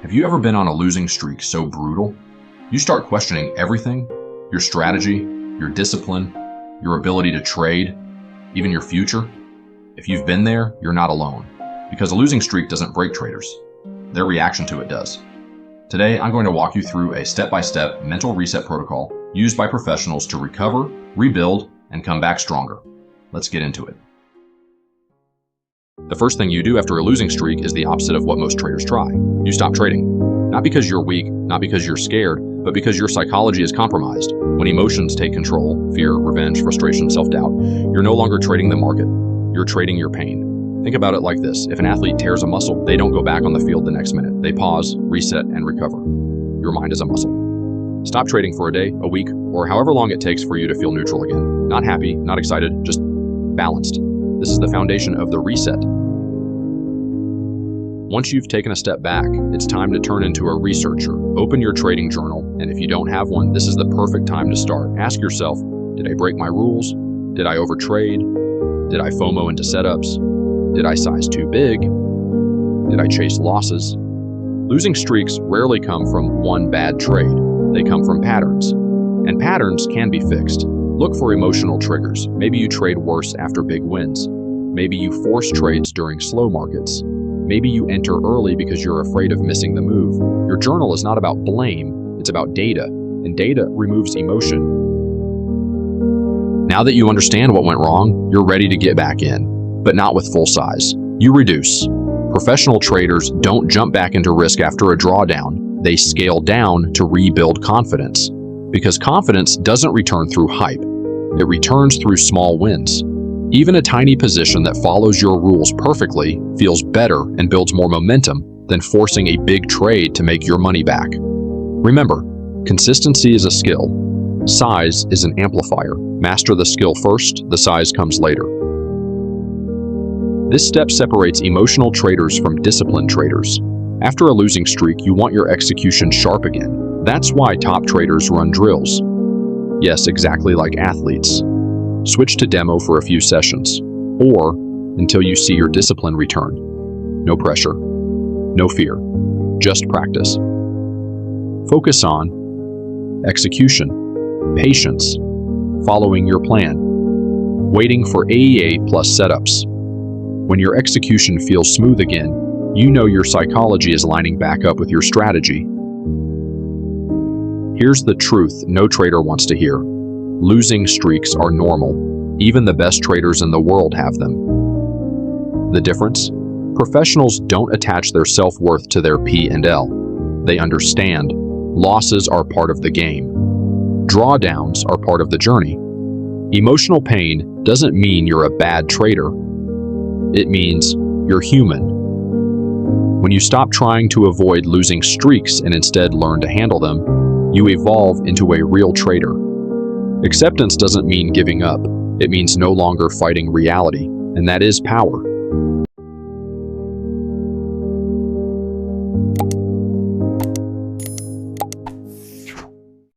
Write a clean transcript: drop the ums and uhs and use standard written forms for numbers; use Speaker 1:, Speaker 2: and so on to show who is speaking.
Speaker 1: Have you ever been on a losing streak so brutal? You start questioning everything, your strategy, your discipline, your ability to trade, even your future. If you've been there, you're not alone, because a losing streak doesn't break traders. Their reaction to it does. Today, I'm going to walk you through a step-by-step mental reset protocol used by professionals to recover, rebuild, and come back stronger. Let's get into it. The first thing you do after a losing streak is the opposite of what most traders try. You stop trading. Not because you're weak, not because you're scared, but because your psychology is compromised. When emotions take control, fear, revenge, frustration, self-doubt, you're no longer trading the market. You're trading your pain. Think about it like this. If an athlete tears a muscle, they don't go back on the field the next minute. They pause, reset, and recover. Your mind is a muscle. Stop trading for a day, a week, or however long it takes for you to feel neutral again. Not happy, not excited, just balanced. This is the foundation of the reset. Once you've taken a step back, it's time to turn into a researcher. Open your trading journal, and if you don't have one, this is the perfect time to start. Ask yourself, did I break my rules? Did I overtrade? Did I FOMO into setups? Did I size too big? Did I chase losses? Losing streaks rarely come from one bad trade. They come from patterns. And patterns can be fixed. Look for emotional triggers. Maybe you trade worse after big wins. Maybe you force trades during slow markets. Maybe you enter early because you're afraid of missing the move. Your journal is not about blame, it's about data, and data removes emotion. Now that you understand what went wrong, you're ready to get back in, but not with full size. You reduce. Professional traders don't jump back into risk after a drawdown. They scale down to rebuild confidence. Because confidence doesn't return through hype. It returns through small wins. Even a tiny position that follows your rules perfectly feels better and builds more momentum than forcing a big trade to make your money back. Remember, consistency is a skill. Size is an amplifier. Master the skill first, the size comes later. This step separates emotional traders from disciplined traders. After a losing streak, you want your execution sharp again. That's why top traders run drills. Yes, exactly like athletes. Switch to demo for a few sessions, or until you see your discipline return. No pressure, no fear, just practice. Focus on execution, patience, following your plan, waiting for AEA plus setups. When your execution feels smooth again, you know your psychology is lining back up with your strategy. Here's the truth no trader wants to hear. Losing streaks are normal. Even the best traders in the world have them. The difference? Professionals don't attach their self-worth to their P&L. They understand losses are part of the game. Drawdowns are part of the journey. Emotional pain doesn't mean you're a bad trader. It means you're human. When you stop trying to avoid losing streaks and instead learn to handle them, you evolve into a real trader. Acceptance doesn't mean giving up. It means no longer fighting reality, and that is power.